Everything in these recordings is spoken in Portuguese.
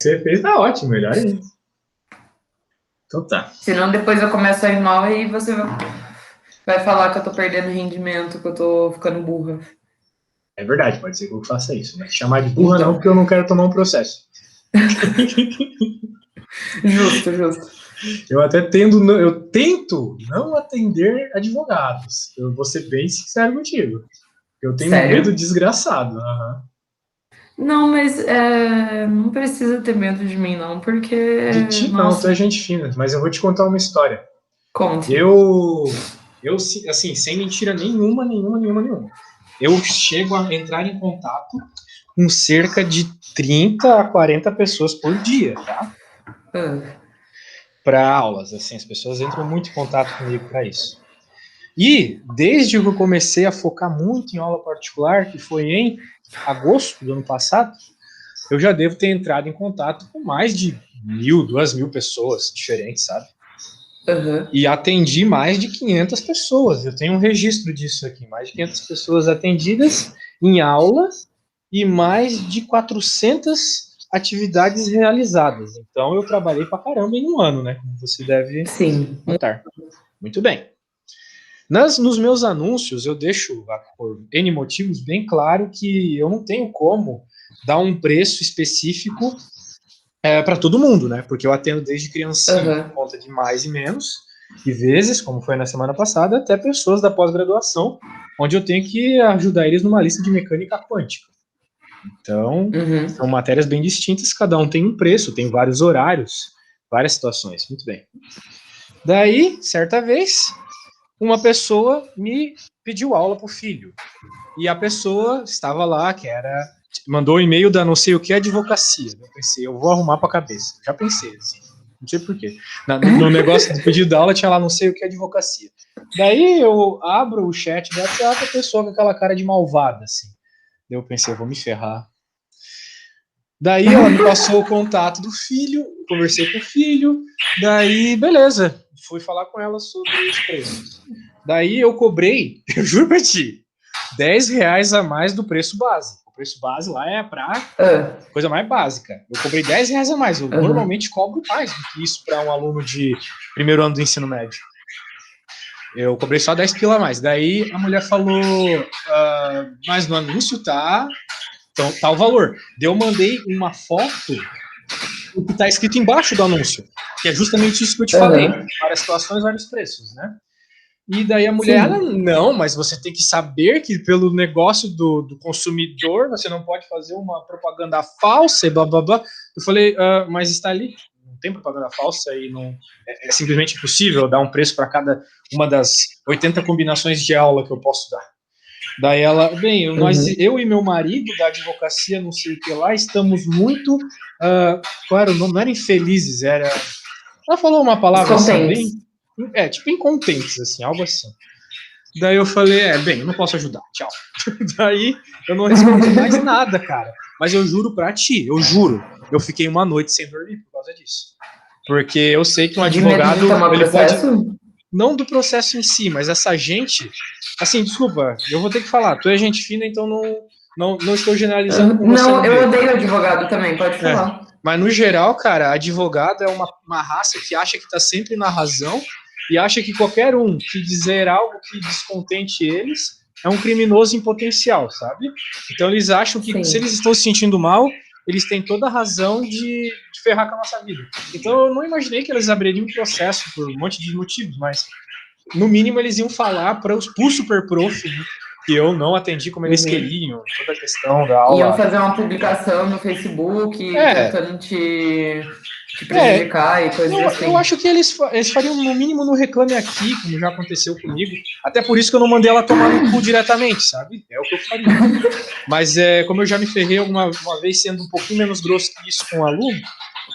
Você fez, tá ótimo, melhor ainda. Então tá. Senão depois eu começo a ir mal e você vai falar que eu tô perdendo rendimento, que eu tô ficando burra. É verdade, pode ser que eu faça isso. Mas chamar de burra não, Então. porque eu não quero tomar um processo. Justo, justo. Eu tento não atender advogados. Eu vou ser bem sincero contigo. Eu tenho um medo Sério? desgraçado. Uhum. Não, mas não precisa ter medo de mim, não, De porque, ti não, tu é nossa, gente fina. Mas eu vou te contar uma história. conte. Eu assim, sem mentira nenhuma. Eu chego a entrar em contato com cerca de 30 a 40 pessoas por dia, tá? Ah, Para aulas, assim, as pessoas entram muito em contato comigo para isso. E desde que eu comecei a focar muito em aula particular, que foi em agosto do ano passado, eu já devo ter entrado em contato com mais de 1.000, 2.000 pessoas diferentes, sabe? aham. E atendi mais de 500 pessoas. Eu tenho um registro disso aqui, mais de 500 pessoas atendidas em aula e mais de 400 atividades realizadas. Então eu trabalhei pra caramba em um ano, né? Como você deve Sim. notar. Muito bem. Nos meus anúncios, eu deixo, por N motivos, bem claro que eu não tenho como dar um preço específico para todo mundo, né? Porque eu atendo desde criancinha, por Aham. conta de mais e menos, e vezes, como foi na semana passada, até pessoas da pós-graduação, onde eu tenho que ajudar eles numa lista de mecânica quântica. Então, Uhum. são matérias bem distintas, cada um tem um preço, tem vários horários, várias situações. Muito bem. Daí, certa vez, uma pessoa me pediu aula para o filho. E a pessoa estava lá, mandou um e-mail da não sei o que advocacia. Eu pensei, eu vou arrumar para a cabeça. Já pensei assim, não sei porquê. No negócio do pedido da aula tinha lá não sei o que advocacia. Daí eu abro o chat do WhatsApp, a pessoa com aquela cara de malvada, assim. Daí eu pensei, eu vou me ferrar. Daí ela me passou o contato do filho, conversei com o filho, daí beleza, fui falar com ela sobre os preços. Daí eu cobrei, eu juro pra ti, R$10 a mais do preço base. O preço base lá é pra Ah, coisa mais básica. Eu cobrei R$10 a mais. Eu aham. normalmente cobro mais do que isso para um aluno de primeiro ano do ensino médio. Eu cobrei só 10 pila a mais. Daí a mulher falou, mas no anúncio então, tá o valor. Daí eu mandei uma foto do que tá escrito embaixo do anúncio, que é justamente isso que eu te falei. Aham. Várias situações, vários preços, né? E daí a mulher, Sim. não, mas você tem que saber que pelo negócio do consumidor você não pode fazer uma propaganda falsa e blá blá blá. Eu falei, mas está ali, não tem propaganda falsa e não é simplesmente impossível dar um preço para cada uma das 80 combinações de aula que eu posso dar. Daí ela, bem, Uhum. eu e meu marido da advocacia, não sei o que lá, estamos muito, qual era o nome? Não era infelizes, era. Ela falou uma palavra assim, bem. Descontentes. Tipo, incontentes, assim, algo assim. Daí eu falei, bem, eu não posso ajudar, tchau. Daí eu não respondi mais nada, cara. Mas eu juro pra ti, eu juro, eu fiquei uma noite sem dormir por causa disso. Porque eu sei que um De medo de advogado, tomar ele pode, processo? não do processo em si, mas essa gente, assim, desculpa, eu vou ter que falar, tu é gente fina, então não estou generalizando com você Não, no eu meio. odeio advogado também, pode É. falar. Mas no geral, cara, advogado é uma raça que acha que tá sempre na razão e acha que qualquer um que dizer algo que descontente eles é um criminoso em potencial, sabe? Então eles acham que se Sim. eles estão se sentindo mal, eles têm toda a razão de ferrar com a nossa vida. Então eu não imaginei que eles abririam um processo por um monte de motivos, mas no mínimo eles iam falar para os super prof, né, que eu não atendi como eles Uhum. queriam, toda a questão da Iam aula. fazer uma publicação no Facebook É, tentando te é, prejudicar e coisas eu assim. acho que eles fariam no mínimo no Reclame Aqui, como já aconteceu comigo. Até por isso que eu não mandei ela tomar no cu diretamente, sabe? É o que eu faria. Mas como eu já me ferrei uma vez sendo um pouquinho menos grosso que isso com o aluno,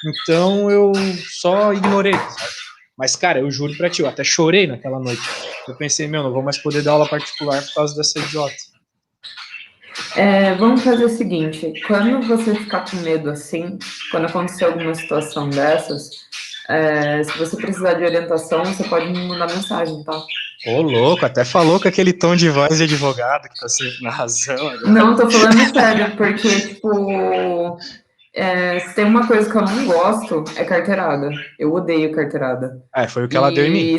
então eu só ignorei, sabe? Mas, cara, eu juro pra ti, eu até chorei naquela noite. Eu pensei, meu, não vou mais poder dar aula particular por causa dessa idiota. Vamos fazer o seguinte: quando você ficar com medo assim, quando acontecer alguma situação dessas, se você precisar de orientação, você pode me mandar mensagem, tá? Ô, louco, até falou com aquele tom de voz de advogado que tá sempre na razão agora. Não, tô falando sério, porque, tipo, Se tem uma coisa que eu não gosto, é carteirada. Eu odeio carteirada. Foi o que ela deu em mim.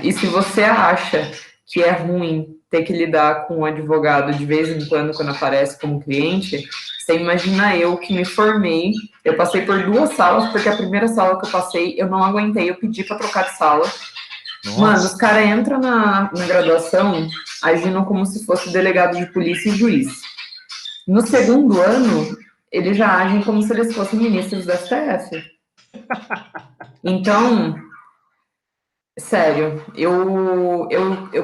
E se você acha que é ruim ter que lidar com um advogado de vez em quando aparece como cliente, você imagina eu que me formei, eu passei por 2 salas, porque a primeira sala que eu passei, eu não aguentei, eu pedi para trocar de sala. Nossa. Mano, os caras entram na graduação agindo como se fosse delegado de polícia e juiz. No segundo ano, eles já agem como se eles fossem ministros do STF. Então, sério, eu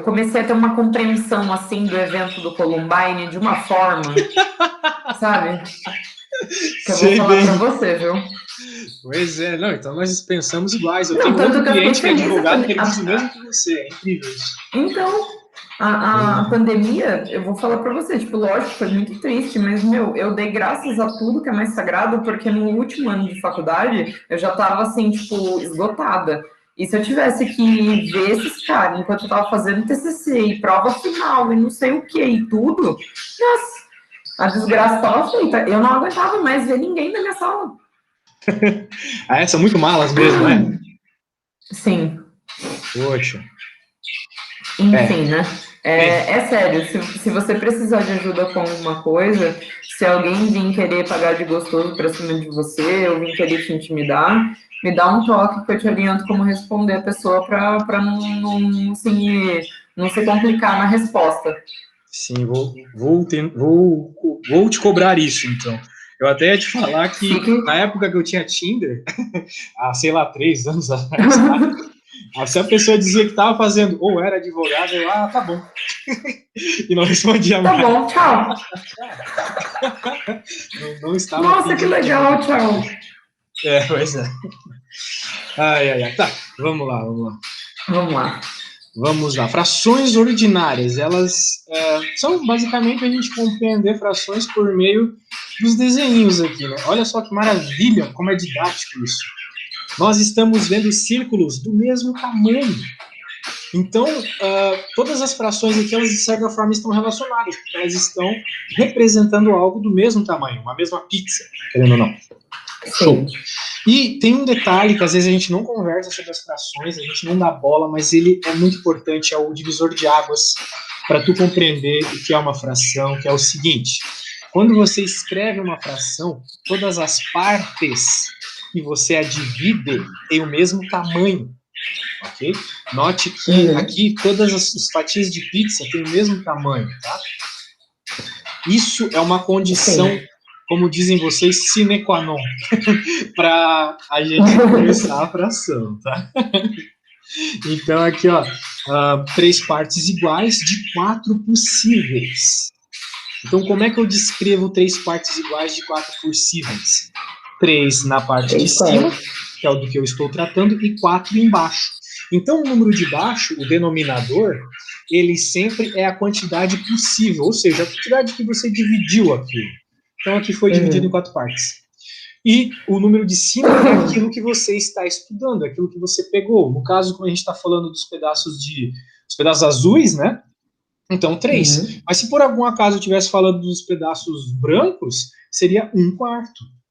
comecei a ter uma compreensão, assim, do evento do Columbine de uma forma, sabe? Que eu vou falar pra você, viu? Pois é, não, então nós pensamos iguais. Eu Não, tenho tanto outro que eu fiquei cliente que é feliz advogado que também. ele diz o mesmo que você, é incrível isso. Então, a pandemia, eu vou falar pra você, tipo, lógico, foi muito triste, mas, meu, eu dei graças a tudo que é mais sagrado, porque no último ano de faculdade, eu já tava, assim, tipo, esgotada. E se eu tivesse que ver esses caras enquanto eu tava fazendo TCC e prova final e não sei o que e tudo, nossa, a desgraça tava feita. Eu não aguentava mais ver ninguém na minha sala. São muito malas mesmo, né? Sim. Poxa. Enfim, né? É sério, se você precisar de ajuda com alguma coisa, se alguém vir querer pagar de gostoso pra cima de você, ou vir querer te intimidar, me dá um toque que eu te oriento como responder a pessoa pra não se complicar na resposta. Sim, vou te cobrar isso, então. Eu até ia te falar que na época que eu tinha Tinder, há, sei lá, 3 anos atrás, se a pessoa dizia que estava fazendo ou era advogada, eu, tá bom. E não respondia mais. Tá bom, tchau. Não estava. Nossa, que legal, tchau. Pois é. Tá, vamos lá. Vamos lá. Frações ordinárias, elas são basicamente a gente compreender frações por meio dos desenhos aqui, né? Olha só que maravilha, como é didático isso. Nós estamos vendo círculos do mesmo tamanho. Então, todas as frações aqui, elas de certa forma estão relacionadas, porque elas estão representando algo do mesmo tamanho, uma mesma pizza, querendo ou não. Show. E tem um detalhe que às vezes a gente não conversa sobre as frações, a gente não dá bola, mas ele é muito importante, é o divisor de águas para tu compreender o que é uma fração, que é o seguinte: quando você escreve uma fração, todas as partes que você a divide têm o mesmo tamanho, ok? Note que aqui todas as fatias de pizza têm o mesmo tamanho, tá? Isso é uma condição, como dizem vocês, sine qua non, para a gente começar a fração, tá? Então, aqui, 3 partes iguais de 4 possíveis. Então, como é que eu descrevo 3 partes iguais de 4 possíveis? 3 na parte de cima, que é o do que eu estou tratando, e 4 embaixo. Então, o número de baixo, o denominador, ele sempre é a quantidade possível, ou seja, a quantidade que você dividiu aquilo. Então, aqui foi dividido em 4 partes. E o número de cima é aquilo que você está estudando, aquilo que você pegou. No caso, quando a gente está falando dos pedaços azuis, né? Então, 3. Mas se por algum acaso eu estivesse falando dos pedaços brancos, seria 1/4,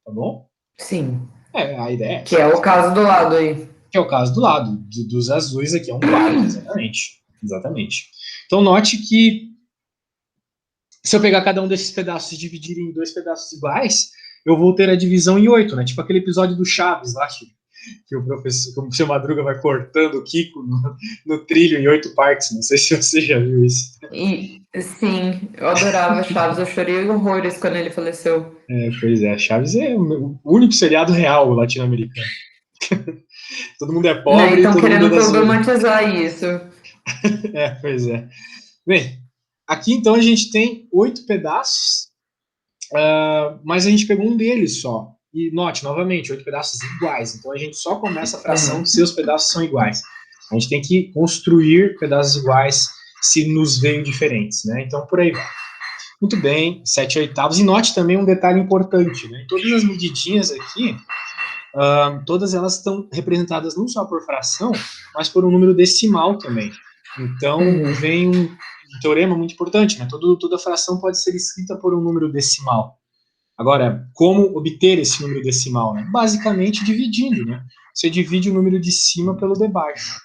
tá bom? Sim. A ideia é que é o caso do lado aí. Que é o caso do lado, dos azuis aqui, é 1/4, exatamente. Então, note que se eu pegar cada um desses pedaços e dividir em 2 pedaços iguais, eu vou ter a divisão em 8, né? Tipo aquele episódio do Chaves lá, que o seu Madruga vai cortando o Kiko no trilho em 8 partes. Não sei se você já viu isso. Sim, eu adorava Chaves, eu chorei horrores quando ele faleceu. Pois é, Chaves é o único seriado real latino-americano. Todo mundo é pobre e estão todo querendo mundo é da problematizar isso. Pois é. Bem, aqui então a gente tem 8 pedaços, mas a gente pegou um deles só. E note, novamente, 8 pedaços iguais. Então a gente só começa a fração se os pedaços são iguais. A gente tem que construir pedaços iguais se nos veio diferentes, né? Então por aí vai. Muito bem, 7/8. E note também um detalhe importante, né? Todas as medidinhas aqui, todas elas estão representadas não só por fração, mas por um número decimal também. Então vem um teorema muito importante, né? Toda fração pode ser escrita por um número decimal. Agora, como obter esse número decimal? Né? Basicamente dividindo, né? Você divide o número de cima pelo de baixo.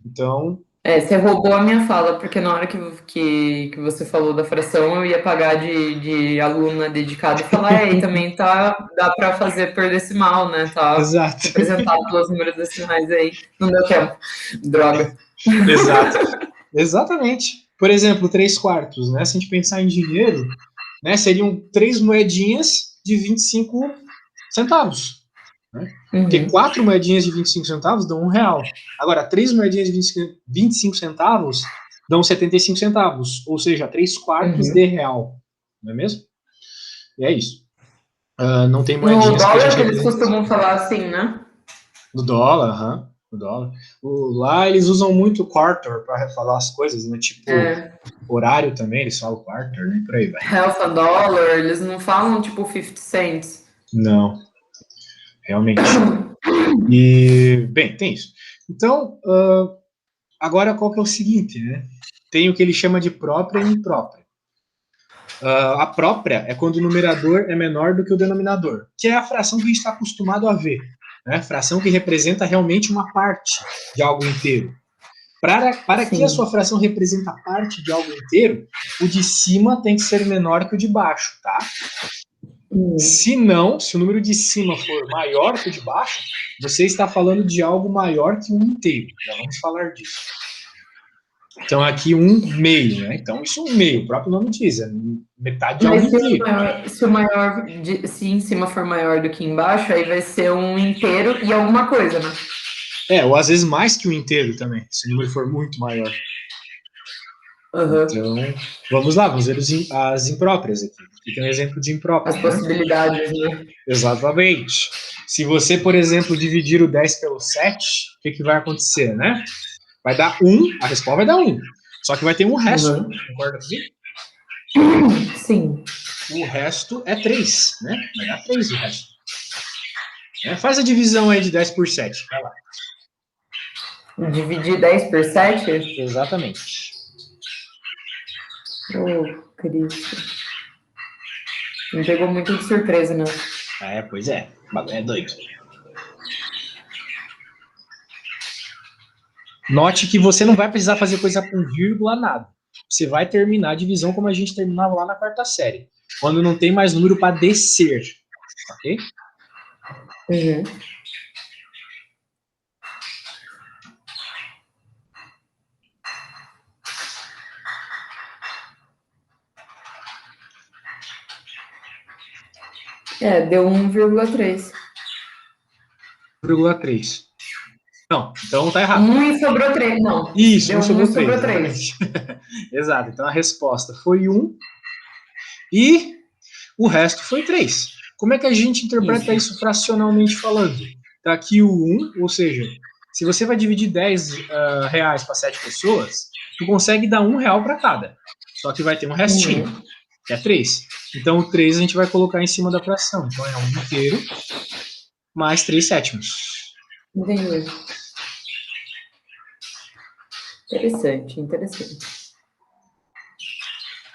Então... Você roubou a minha fala, porque na hora que você falou da fração, eu ia pagar de aluna dedicada e falar, e também dá para fazer por decimal, né? Tá Exato. representado pelos números decimais aí. Não deu tempo. Droga. Exato. Exatamente. Por exemplo, 3/4, né? Se a gente pensar em dinheiro, né, seriam 3 moedinhas de 25 centavos. Né? Porque 4 moedinhas de 25 centavos dão R$1. Agora, 3 moedinhas de 25 centavos dão 75 centavos. Ou seja, 3/4 de real. Não é mesmo? E é isso. Não tem moedinhas No dólar que a gente eles costumam falar assim, né? No dólar, no dólar. Lá eles usam muito quarter para falar as coisas, né? Tipo, horário também, eles falam quarter, né? Por aí vai. Half a dollar, eles não falam tipo 50 cents. Não, realmente. E, bem, tem isso. Então, agora qual que é o seguinte, né? Tem o que ele chama de própria e imprópria. A própria é quando o numerador é menor do que o denominador, que é a fração que a gente está acostumado a ver. Né? Fração que representa realmente uma parte de algo inteiro. Para que a sua fração represente a parte de algo inteiro, o de cima tem que ser menor que o de baixo, tá? Se não, se o número de cima for maior que o de baixo, você está falando de algo maior que um inteiro. Já vamos falar disso. Então, aqui 1/2, né? Então, isso é 1/2, o próprio nome diz, é metade de algo inteiro. Se em cima for maior do que embaixo, aí vai ser um inteiro e alguma coisa, né? Ou às vezes mais que um inteiro também, se o número for muito maior. Então, vamos lá, vamos ver as impróprias aqui. Aqui tem um exemplo de imprópria. As possibilidades, né? Exatamente. Se você, por exemplo, dividir o 10 pelo 7, o que vai acontecer, né? Vai dar 1, a resposta vai dar 1. Só que vai ter um resto, concorda comigo? Sim. O resto é 3, né? Vai dar 3 o resto. Faz a divisão aí de 10 por 7, vai lá. Dividir 10 por 7? Exatamente. Cristo. Me pegou muito de surpresa, né? Pois é. O bagulho é doido. Note que você não vai precisar fazer coisa com vírgula, nada. Você vai terminar a divisão como a gente terminava lá na 4ª série. Quando não tem mais número para descer. Ok? Deu 1,3. 1,3. Não, então tá errado. 1 e sobrou 3, não. Isso, deu 1 sobrou 3. Exato, então a resposta foi 1 e o resto foi 3. Como é que a gente interpreta isso fracionalmente falando? Tá aqui o 1, ou seja, se você vai dividir 10 reais para 7 pessoas, tu consegue dar R$1 para cada. Só que vai ter um restinho, que é 3. Então o 3 a gente vai colocar em cima da fração. Então é 1 inteiro mais 3 sétimos. Entendi. Interessante.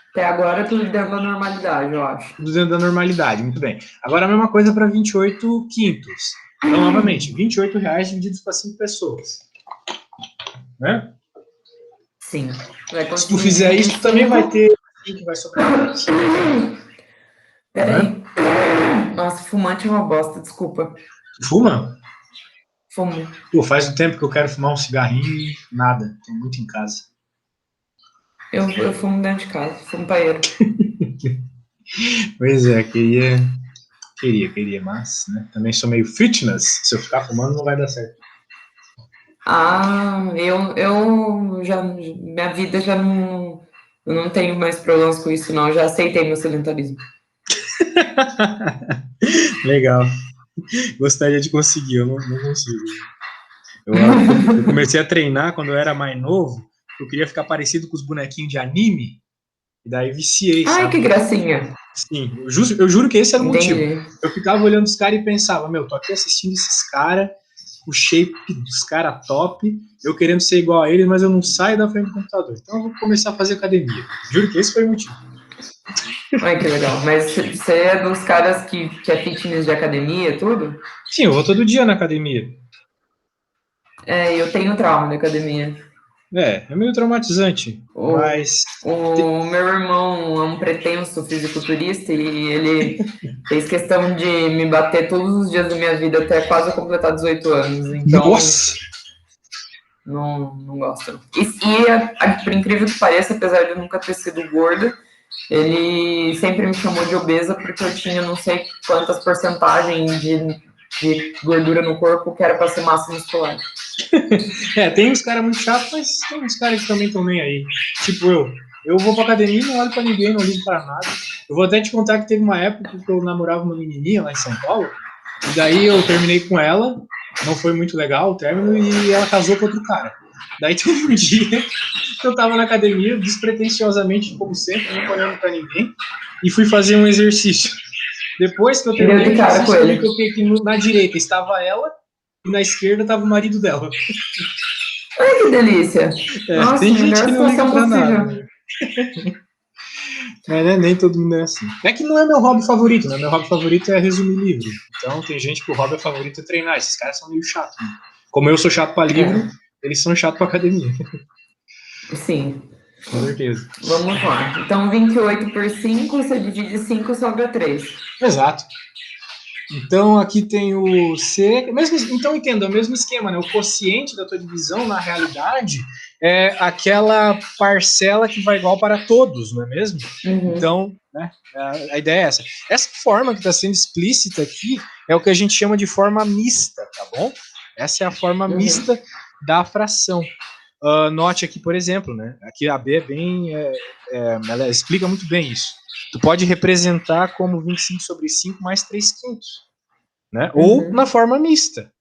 Até agora tudo dentro da normalidade, eu acho. Tudo dentro da normalidade, muito bem. Agora a mesma coisa para 28 quintos. Então, novamente, R$28 divididos para 5 pessoas. Né? Sim. Se tu fizer isso, tu também vai ter que vai sobrar. Peraí. Nossa, fumante é uma bosta, desculpa. Fuma? Fumo. Pô, faz um tempo que eu quero fumar um cigarrinho e nada. Tô muito em casa. Eu fumo dentro de casa, fumo paeiro. Pois é, queria, mas né, também sou meio fitness. Se eu ficar fumando, não vai dar certo. Eu já, minha vida já não, eu não tenho mais problemas com isso, não. Eu já aceitei meu sedentarismo. Legal. Gostaria de conseguir, eu não consigo. Eu comecei a treinar quando eu era mais novo. Eu queria ficar parecido com os bonequinhos de anime. E daí viciei, sabe? Ai, que gracinha. Sim, eu juro que esse era o motivo. Entendi. Eu ficava olhando os caras e pensava, tô aqui assistindo esses caras, o shape dos caras top, eu querendo ser igual a eles, mas eu não saio da frente do computador. Então eu vou começar a fazer academia. Juro que esse foi o motivo. Ai, que legal. Mas você é dos caras que é fitness de academia, tudo? Sim, eu vou todo dia na academia. É, eu tenho trauma de academia. É meio traumatizante, O, mas o meu irmão é um pretenso fisiculturista e ele fez questão de me bater todos os dias da minha vida até quase eu completar 18 anos. Então, nossa! não gosto. E por incrível que pareça, apesar de eu nunca ter sido gorda, ele sempre me chamou de obesa porque eu tinha não sei quantas porcentagens de gordura no corpo que era para ser massa muscular. Tem uns caras muito chatos, mas tem uns caras que também estão nem aí. Tipo eu. Eu vou pra academia, não olho pra ninguém, não ligo pra nada. Eu vou até te contar que teve uma época que eu namorava uma menininha lá em São Paulo, e daí eu terminei com ela, não foi muito legal o término, e ela casou com outro cara. Daí teve um dia que eu tava na academia, despretensiosamente, como sempre, não olhando pra ninguém, e fui fazer um exercício. Depois que eu E deu terminei o de cara com exercício, eu me ele. toquei que na direita estava ela, e na esquerda estava o marido dela. Ai, que delícia! Nossa, Tem gente melhor que não liga situação pra nada, possível. né? Mas né, nem todo mundo é assim. É que não é meu hobby favorito, né? Meu hobby favorito é resumir livro. Então tem gente que o hobby favorito é treinar. Esses caras são meio chatos. Né? Como eu sou chato pra livro, É, eles são chatos pra academia. sim. Com certeza. Vamos lá. Então, 28 por 5, você divide 5, sobra 3. Exato. Então aqui tem o C. Então entenda, é o mesmo esquema, né? O quociente da tua divisão, na realidade, é aquela parcela que vai igual para todos, não é mesmo? Uhum. Então, né, a ideia é essa. Essa forma que está sendo explícita aqui é o que a gente chama de forma mista, tá bom? Essa é a forma Uhum. mista da fração. Note aqui, por exemplo, né? Aqui a B é bem. Ela explica muito bem isso. Tu pode representar como 25 sobre 5 mais 3 quintos. Né? Ou na Uhum. forma mista,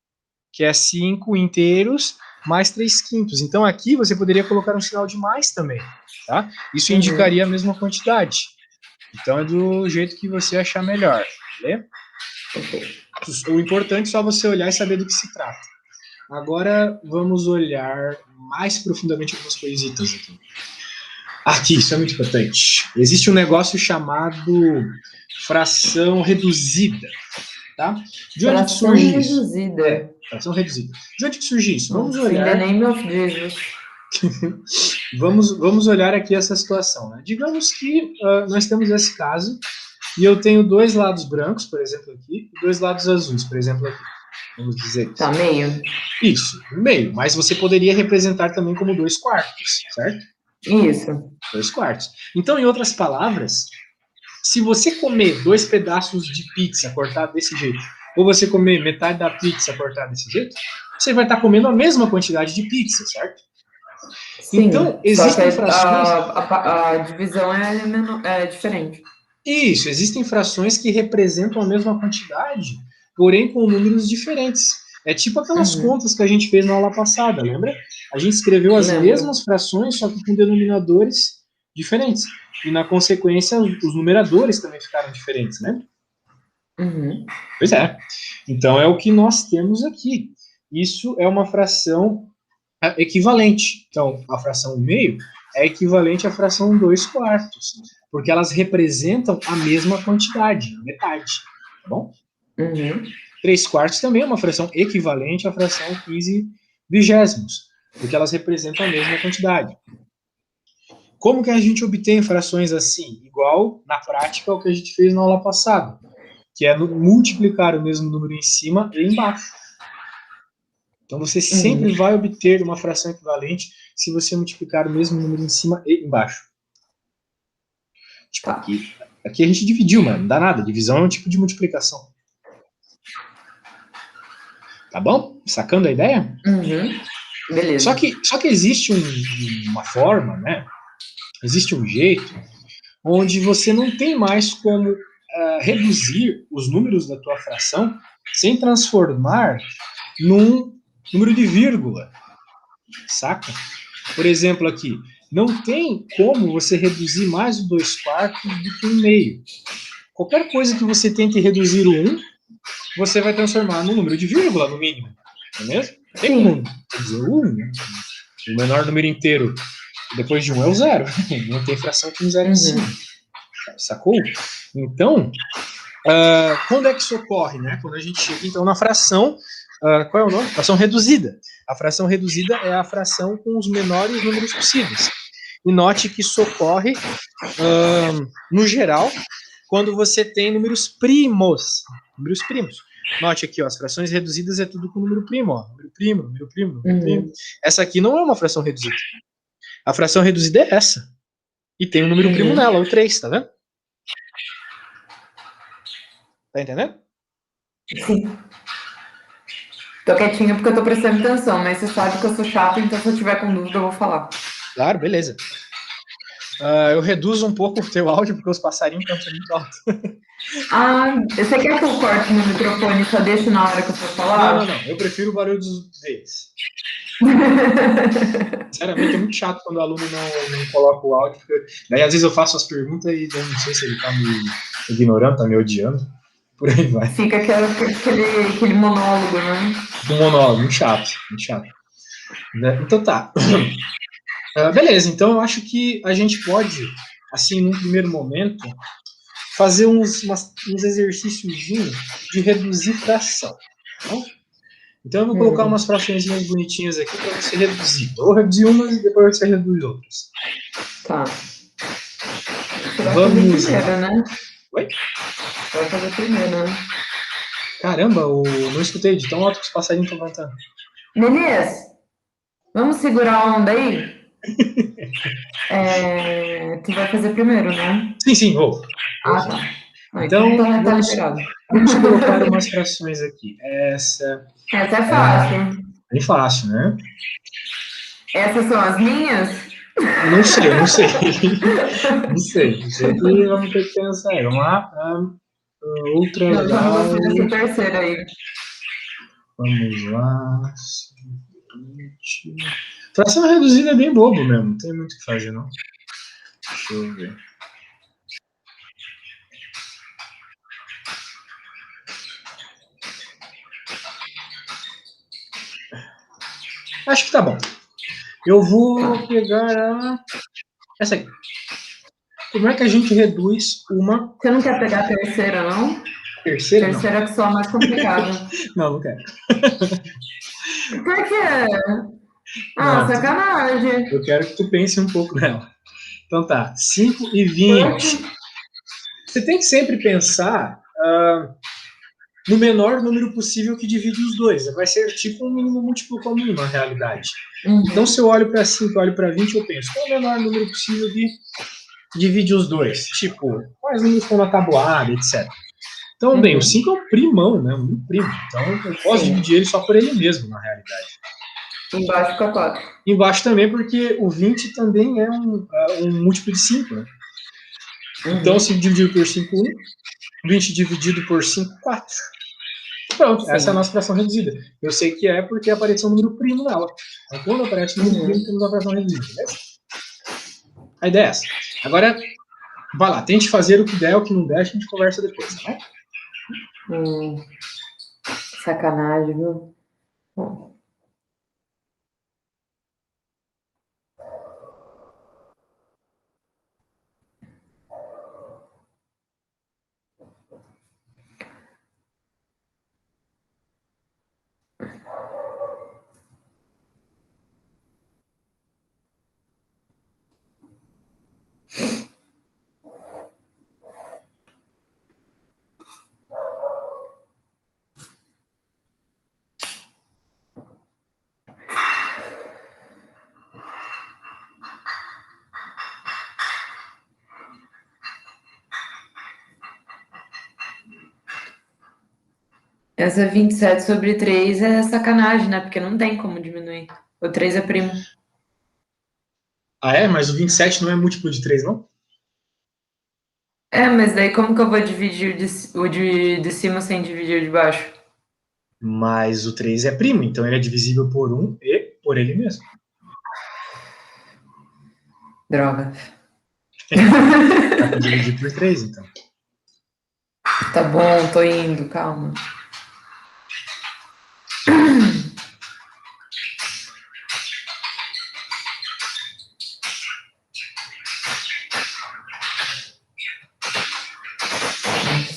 que é 5 inteiros mais 3 quintos. Então aqui você poderia colocar um sinal de mais também. Tá? Isso Uhum. indicaria a mesma quantidade. Então é do jeito que você achar melhor. Beleza? Ok. O importante é só você olhar e saber do que se trata. Agora vamos olhar mais profundamente algumas coisitas aqui. Aqui, isso é muito importante. Existe um negócio chamado fração reduzida. Tá? De onde que Fração surge isso? reduzida. Fração reduzida. De onde que surge isso? Vamos Nossa, in the olhar, name of Jesus. vamos olhar aqui essa situação. Né? Digamos que nós temos esse caso e eu tenho dois lados brancos, por exemplo, aqui, e dois lados azuis, por exemplo, aqui. Vamos dizer isso. Tá, meio? Isso, meio. Mas você poderia representar também como 2/4, certo? Isso. 2/4. Então, em outras palavras, se você comer 2 pedaços de pizza cortado desse jeito, ou você comer metade da pizza cortada desse jeito, você vai estar comendo a mesma quantidade de pizza, certo? Então, Sim. Só que existem frações. a divisão é diferente. Isso, existem frações que representam a mesma quantidade, porém com números diferentes. É tipo aquelas Uhum. contas que a gente fez na aula passada, lembra? A gente escreveu as Lembro. mesmas frações, só que com denominadores diferentes. E na consequência, os numeradores também ficaram diferentes, né? Uhum. Pois é. Então é o que nós temos aqui. Isso é uma fração equivalente. Então, a fração meio é equivalente à fração 2/4, porque elas representam a mesma quantidade, metade, tá bom? Uhum. 3/4 também é uma fração equivalente à fração 15/20, porque elas representam a mesma quantidade. Como que a gente obtém frações assim? Igual, na prática, ao que a gente fez na aula passada, que é multiplicar o mesmo número em cima e embaixo. Então você Uhum. sempre vai obter uma fração equivalente se você multiplicar o mesmo número em cima e embaixo. Tipo, Tá. aqui a gente dividiu, mano. Não dá nada. Divisão é um tipo de multiplicação. Tá bom? Sacando a ideia? Uhum. Só Beleza. que, só que existe uma forma, né? Existe um jeito onde você não tem mais como reduzir os números da tua fração sem transformar num número de vírgula, saca? Por exemplo, aqui, não tem como você reduzir mais o 2/4 do que 1/2. Qualquer coisa que você tente reduzir o 1, você vai transformar num número de vírgula, no mínimo. Não é mesmo? Tem como Sim. reduzir o 1, né? O menor número inteiro depois de 1 é o 0. Não tem fração com 0 em Uhum. cima. Sacou? Então, quando é que isso ocorre, né? Quando a gente chega, então, na fração, qual é o nome? Fração reduzida. A fração reduzida é a fração com os menores números possíveis. E note que isso ocorre, no geral, quando você tem números primos. Números primos. Note aqui, ó, as frações reduzidas é tudo com número primo, ó. Número primo, número primo, número primo. Essa aqui não é uma fração reduzida. A fração reduzida é essa. E tem um número primo nela, o 3, tá vendo? Tá entendendo? Sim. Tô quietinha porque eu tô prestando atenção, mas você sabe que eu sou chata, então se eu tiver com dúvida eu vou falar. Claro, beleza. Eu reduzo um pouco o teu áudio porque os passarinhos cantam muito alto. Você quer que eu corte meu microfone e só deixe na hora que eu for falar? Não. Eu prefiro o barulho dos deles. Sinceramente, é muito chato quando o aluno não coloca o áudio. Porque daí, às vezes, eu faço as perguntas e daí não sei se ele tá me ignorando, tá me odiando. Por aí vai. Fica aquele monólogo, né? Um monólogo, muito chato, muito chato. Então tá. Beleza, então eu acho que a gente pode, assim, num primeiro momento, fazer uns exercícios de reduzir fração. Tá? Então eu vou colocar umas fraçõezinhas bonitinhas aqui para você reduzir. Eu vou reduzir umas e depois você reduz outras. Tá. Você vai Vamos fazer primeiro, lá. né? Oi? Você vai fazer primeiro, né? Caramba, não escutei de tão alto que os passarinhos estão cantando. Nenês, vamos segurar a onda aí? Tu vai fazer primeiro, né? Sim, vou. Tá. Então, Tá vamos liberado. colocar umas frações aqui. Essa é fácil. bem fácil, né? Essas são as minhas? Não sei. Não sei que vamos ter que pensar aí. Vamos lá. Outra Não, já não legal. gostei dessa terceira aí. Vamos lá. Fração reduzida é bem bobo mesmo. Não tem muito o que fazer, não. Deixa eu ver. Acho que tá bom. Eu vou pegar essa aqui. Como é que a gente reduz uma... Você não quer pegar a terceira, não? Terceira, não. Terceira que só é mais complicada. Não quero. Por quê? Não, Sacanagem. eu quero que tu pense um pouco nela. Então tá, 5 e 20. Você tem que sempre pensar no menor número possível que divide os dois. Vai ser tipo um mínimo múltiplo comum na realidade. Então, se eu olho para 5 e olho para 20, eu penso, qual é o menor número possível que divide os dois? Tipo, quais números estão na tabuada, etc. Então, bem, o 5 é um primão, né? Um primo. Então, eu posso dividir ele só por ele mesmo, na realidade. Embaixo fica 4. Embaixo também, porque o 20 também é um múltiplo de 5, né? Então, se dividir por 5, 1. 20 dividido por 5, 4. Pronto, essa é a nossa fração reduzida. Eu sei que é porque apareceu um número primo nela. Então, quando aparece um número primo, temos a fração reduzida, beleza? A ideia é essa. Agora, vai lá, tente fazer o que der, o que não der, a gente conversa depois, tá bom? Sacanagem, viu? Bom. Essa 27 sobre 3 é sacanagem, né? Porque não tem como diminuir. O 3 é primo. Ah, é? Mas o 27 não é múltiplo de 3, não? Mas daí como que eu vou dividir o de cima sem dividir o de baixo? Mas o 3 é primo, então ele é divisível por 1 e por ele mesmo. Droga. Dá pra dividir por 3, então. Tá bom, tô indo, calma.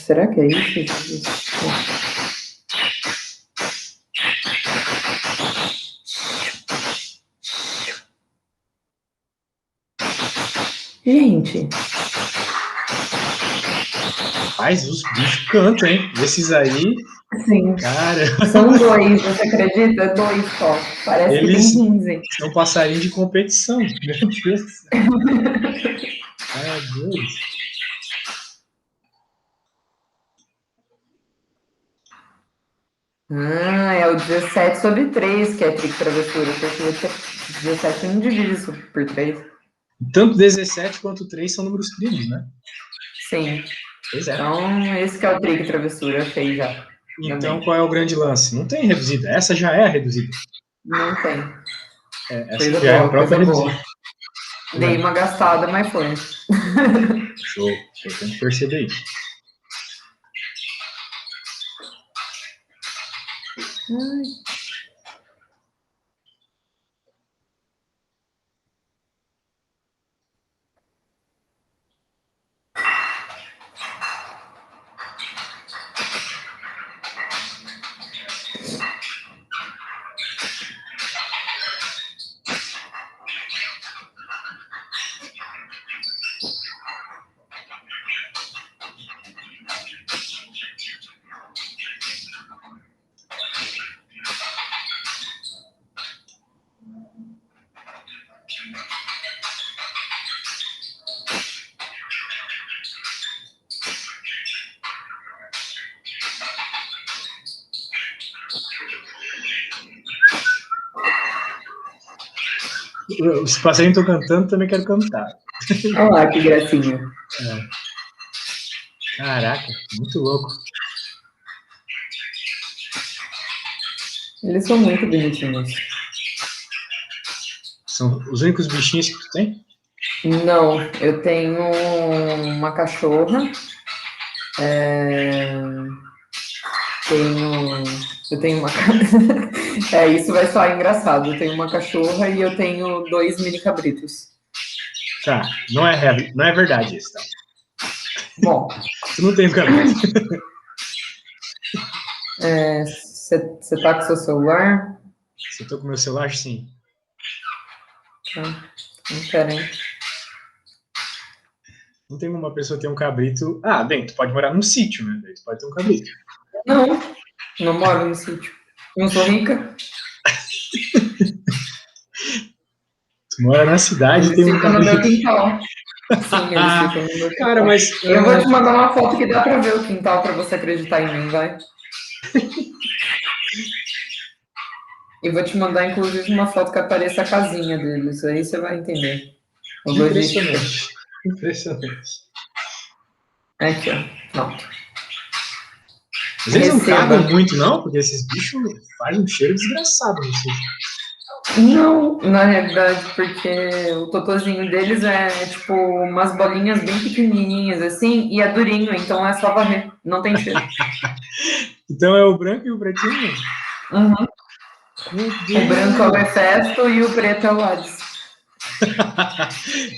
Será que é isso? Gente. Mas os bichos cantam, hein? Esses aí, Sim. cara. São 2, você acredita? 2 só. Parece Eles que tem 15. são passarinhos de competição. Meu Deus do céu. Ah, Deus. É o 17/3 que é trick travessura. Porque 17 não divide isso por 3. Tanto 17 quanto 3 são números primos, né? Sim. Pois é. Então, esse que é o trick travessura, achei já. Então, qual é o grande lance? Não tem reduzida. Essa já é a reduzida. Não tem. Essa Coisa já é a boa, própria coisa boa. reduzida. Dei uma gastada, mas foi. Show. Eu tenho que perceber isso. Os passarinhos estão cantando, também quero cantar. Olha lá que gracinha. Caraca, muito louco. Eles são muito bonitinhos. São os únicos bichinhos que tu tem? Não, eu tenho uma cachorra. Eu tenho uma. Isso vai soar engraçado. Eu tenho uma cachorra e eu tenho 2 mini cabritos. Tá, não é verdade isso, tá? Bom. Tu não tem um cabrito. Você tá com seu celular? Se eu tô com meu celular, sim. Tá. Pera aí. Não tem uma pessoa ter um cabrito. Ah, bem, tu pode morar num sítio, né? Daí tu pode ter um cabrito. Não moro no sítio. Não sou rica. Tu mora na cidade e Eles tem um ficam no meu cabrito. quintal. Sim, eles ficam no meu quintal. Cara, mas. Eu vou te mandar uma foto que dá pra ver o quintal pra você acreditar em mim, vai? E vou te mandar, inclusive, uma foto que apareça a casinha deles. Aí você vai entender. Impressionante. Impressionante. Aqui, ó. Pronto. Mas eles não Receba. cagam muito, não? Porque esses bichos fazem um cheiro desgraçado no sítio. Não, na realidade, porque o totozinho deles é tipo umas bolinhas bem pequenininhas assim, e é durinho, então é só varrer, não tem cheiro. Então é o branco e o pretinho? Uhum. Meu O branco é o Deus! Hefesto e o preto é o Hades.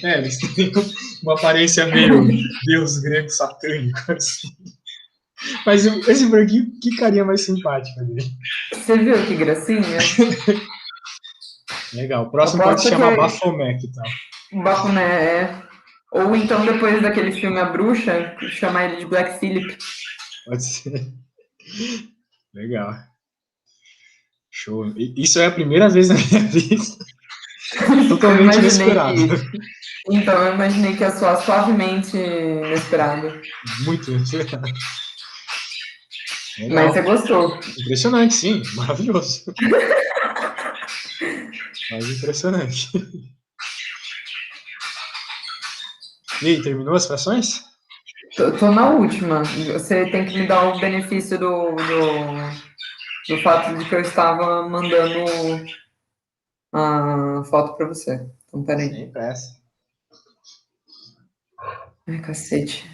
Eles têm uma aparência meio deus grego satânico, assim. Mas esse branquinho, que carinha mais simpática dele. Você viu que gracinha? Legal. O próximo pode se Aposto chamar que Baphomet e tal. Bafoné é. Ou então, depois daquele filme A Bruxa, chamar ele de Black Phillip. Pode ser. Legal. Show. Isso é a primeira vez na minha vida. Totalmente inesperado. Então, eu imaginei que ia soar suavemente inesperado. Muito inesperado. Legal. Mas você gostou. Impressionante, sim. Maravilhoso. Mas impressionante. E aí, terminou as frações? Tô na última. Você tem que me dar o benefício do fato de que eu estava mandando a foto pra você. Então, peraí. Sem pressa. Ai, cacete.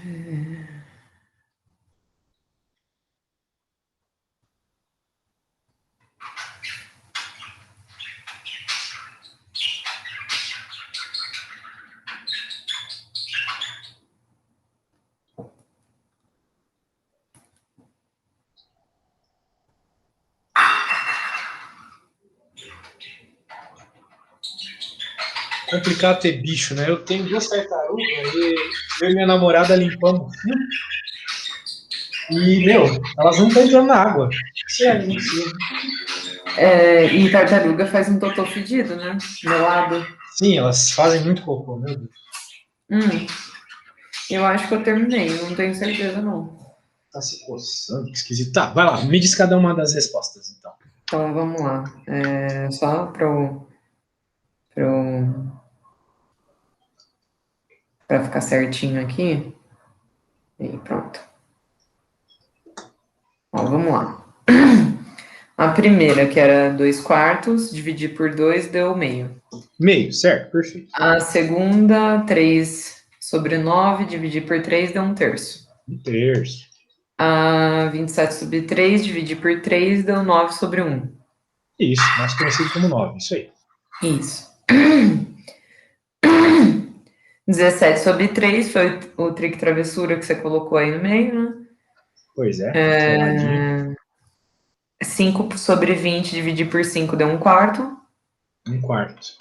complicado ter bicho, né? Eu tenho 2 tartarugas e eu e minha namorada limpamos. E, elas não estão entrando na água. Sério, não sei. E tartaruga faz um totô fedido, né? Melado. Sim, elas fazem muito cocô, meu Deus. Eu acho que eu terminei, não tenho certeza não. Tá se coçando, que esquisito. Tá, vai lá, me diz cada uma das respostas, então. Então vamos lá. Só para ficar certinho aqui. E pronto. Ó, vamos lá. A primeira, que era 2/4, dividir por 2 deu meio. Meio, certo, perfeito. A segunda, 3/9, dividir por 3 deu 1/3. 1/3. A 27/3, dividir por 3 deu 9/1. Isso, mais conhecido como 9, isso aí. Isso. 17/3 foi o trick travessura que você colocou aí no meio, né? Pois é. 5/20 dividir por 5 deu 1/4. 1/4.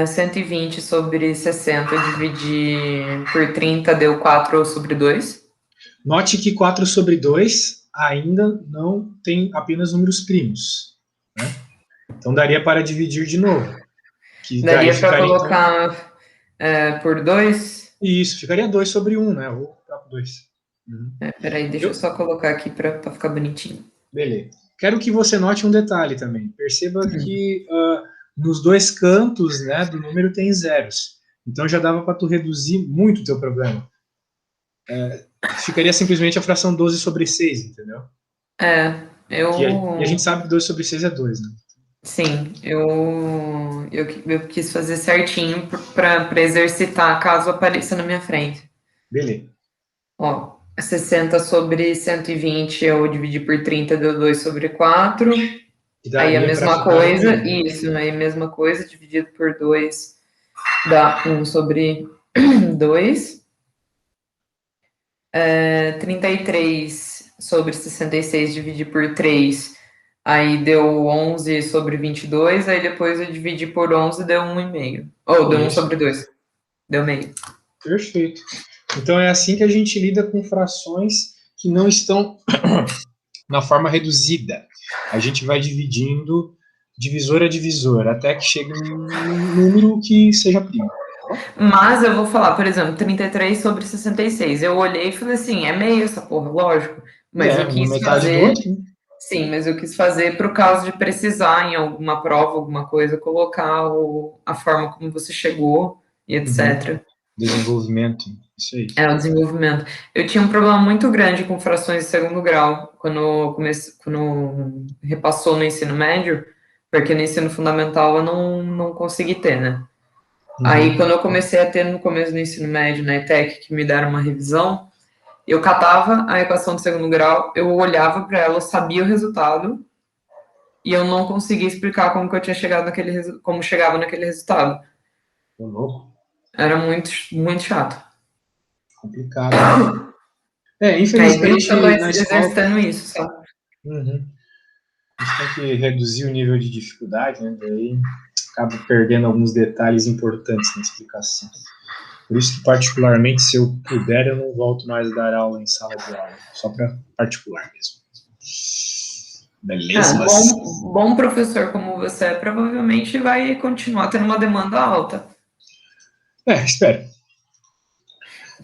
120/60 dividir por 30 deu 4/2. Note que 4/2 ainda não tem apenas números primos, né? Então daria para dividir de novo. Que daí Daria para ficaria, colocar por 2? Isso, ficaria 2/1, né? Ou próprio 2. Uhum. Peraí, deixa eu só colocar aqui para ficar bonitinho. Beleza. Quero que você note um detalhe também. Perceba que nos 2 cantos, né, do número tem zeros. Então já dava para tu reduzir muito o teu problema. Ficaria simplesmente a fração 12/6, entendeu? E a gente sabe que 12/6 é 2, né? Sim, eu quis fazer certinho para exercitar caso apareça na minha frente. Beleza. Ó, 60/120 eu dividi por 30 deu 2/4. Aí a mesma coisa, isso, aí a mesma coisa, dividido por 2 dá 1/2. 33/66 dividir por 3, aí deu 11/22, aí depois eu dividi por 11 deu 1,5. Ou deu 1/2, deu meio. Perfeito. Então é assim que a gente lida com frações que não estão na forma reduzida. A gente vai dividindo divisor a divisor, até que chegue num número que seja primo. Mas eu vou falar, por exemplo, 33/66. Eu olhei e falei assim, é meio essa porra, lógico. Mas eu Uma quis metade do fazer. outro. Né? Sim, mas eu quis fazer para o caso de precisar em alguma prova, alguma coisa, colocar a forma como você chegou e etc. Desenvolvimento, isso aí. O desenvolvimento. Eu tinha um problema muito grande com frações de segundo grau, quando repassou no ensino médio, porque no ensino fundamental eu não consegui ter, né? Aí, quando eu comecei a ter no começo do ensino médio, na ETEC, que me deram uma revisão, eu catava a equação de segundo grau, eu olhava para ela, eu sabia o resultado, e eu não conseguia explicar como que eu tinha chegado como chegava naquele resultado. Tô louco. Era muito, muito chato. Complicado. Aí, por isso Infelizmente, que eu tô na escola. exercitando isso, sabe? A gente tem que reduzir o nível de dificuldade, né? Daí acaba perdendo alguns detalhes importantes na explicação. Por isso que, particularmente, se eu puder, eu não volto mais a dar aula em sala de aula. Só para particular mesmo. Beleza? Bom professor como você é, provavelmente vai continuar tendo uma demanda alta. Espero.